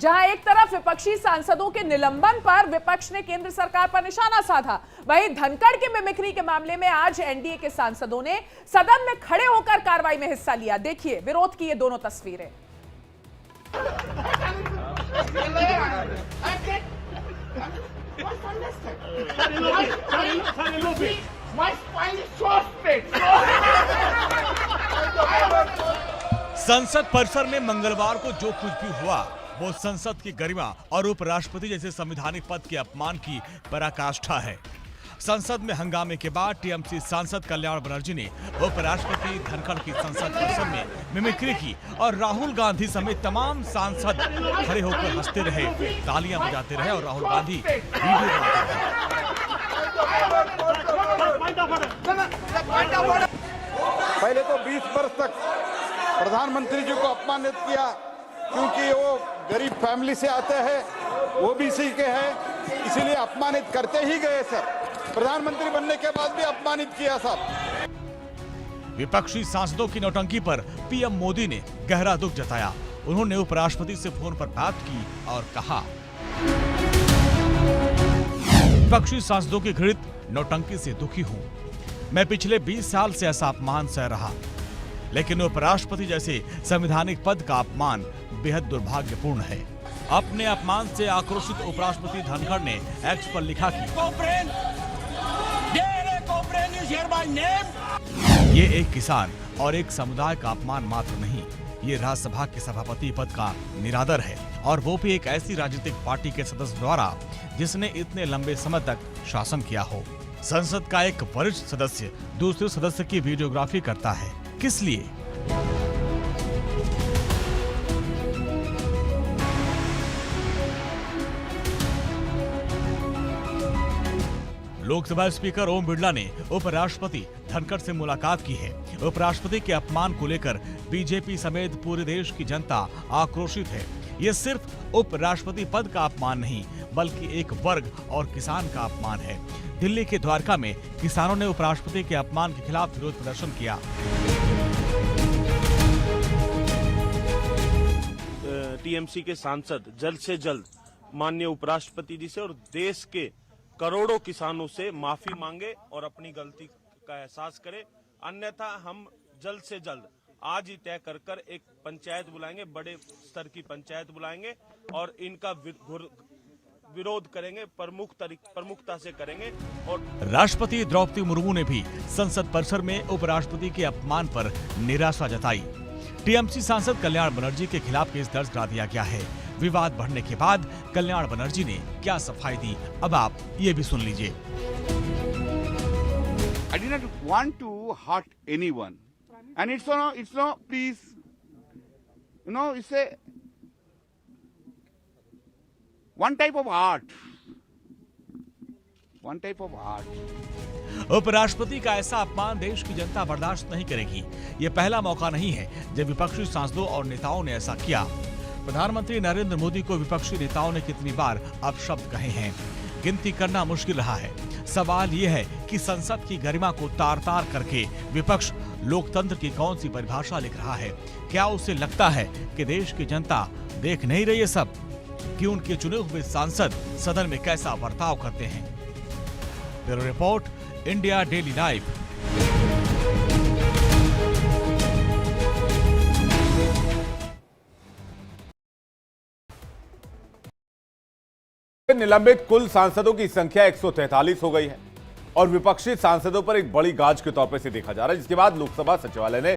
जहां एक तरफ विपक्षी सांसदों के निलंबन पर विपक्ष ने केंद्र सरकार पर निशाना साधा, वहीं धनखड़ के मिमिक्री के मामले में आज एनडीए के सांसदों ने सदन में खड़े होकर कार्रवाई में हिस्सा लिया। देखिए विरोध की ये दोनों तस्वीरें। संसद परिसर में मंगलवार को जो कुछ भी हुआ वो संसद की गरिमा और उपराष्ट्रपति जैसे संवैधानिक पद के अपमान की पराकाष्ठा है। संसद में हंगामे के बाद टीएमसी सांसद कल्याण बनर्जी ने उपराष्ट्रपति धनखड़ की संसद परिसर में मिमिक्री की और राहुल गांधी समेत तमाम सांसद खड़े होकर हंसते रहे, तालियां बजाते रहे और राहुल गांधी वीडियो बनाते रहे। पहले तो 20 वर्ष तक प्रधानमंत्री जी को अपमानित किया क्योंकि वो गरीब फैमिली से आते हैं, ओबीसी के हैं, इसीलिए अपमानित करते ही गए सर। प्रधानमंत्री बनने के बाद भी अपमानित किया सर। विपक्षी सांसदों की नौटंकी पर पीएम मोदी ने गहरा दुख जताया। उन्होंने उपराष्ट्रपति से फोन पर बात की और कहा, विपक्षी सांसदों की घृणित नौटंकी से दुखी हूं। मैं पिछले 20 साल से ऐसा अपमान सह रहा, लेकिन उपराष्ट्रपति जैसे संवैधानिक पद का अपमान बेहद दुर्भाग्यपूर्ण है। अपने अपमान से आक्रोशित उपराष्ट्रपति धनखड़ ने एक्स पर लिखा कि ये एक किसान और एक समुदाय का अपमान मात्र नहीं, ये राज्यसभा के सभापति पद का निरादर है, और वो भी एक ऐसी राजनीतिक पार्टी के सदस्य द्वारा जिसने इतने लंबे समय तक शासन किया हो। संसद का एक वरिष्ठ सदस्य दूसरे सदस्य की वीडियोग्राफी करता है, किस लिए? लोकसभा स्पीकर ओम बिरला ने उपराष्ट्रपति धनखड़ से मुलाकात की है। उपराष्ट्रपति के अपमान को लेकर बीजेपी समेत पूरे देश की जनता आक्रोशित है। ये सिर्फ उपराष्ट्रपति पद का अपमान नहीं, बल्कि एक वर्ग और किसान का अपमान है। दिल्ली के द्वारका में किसानों ने उपराष्ट्रपति के अपमान के खिलाफ विरोध प्रदर्शन किया। टीएमसी के सांसद जल्द से जल्द माननीय उपराष्ट्रपति जी से और देश के करोड़ों किसानों से माफी मांगे और अपनी गलती का एहसास करें, अन्यथा हम जल्द से जल्द आज ही तय कर एक पंचायत बुलाएंगे, बड़े स्तर की पंचायत बुलाएंगे और इनका विरोध करेंगे, प्रमुखता से करेंगे। और राष्ट्रपति द्रौपदी मुर्मू ने भी संसद परिसर में उपराष्ट्रपति के अपमान पर निराशा जताई। टीएमसी सांसद कल्याण बनर्जी के खिलाफ केस दर्ज करा दिया गया है। विवाद बढ़ने के बाद कल्याण बनर्जी ने क्या सफाई दी, अब आप ये भी सुन लीजिए। I did not want to hurt anyone, and it's no please, it's a one type of art. उपराष्ट्रपति का ऐसा अपमान देश की जनता बर्दाश्त नहीं करेगी। ये पहला मौका नहीं है जब विपक्षी सांसदों और नेताओं ने ऐसा किया। प्रधानमंत्री नरेंद्र मोदी को विपक्षी नेताओं ने कितनी बार अपशब्द कहे हैं, गिनती करना मुश्किल रहा है। सवाल ये है कि संसद की गरिमा को तार-तार करके विपक्ष लोकतंत्र की कौन सी परिभाषा लिख रहा है? क्या उसे लगता है कि देश की जनता देख नहीं रही है सब, कि उनके चुने हुए सांसद सदन में कैसा बर्ताव करते हैं? Bureau report, India daily live. निलंबित कुल सांसदों की संख्या 143 हो गई है और विपक्षी सांसदों पर एक बड़ी गाज के तौर पर इसे देखा जा रहा है, जिसके बाद लोकसभा सचिवालय ने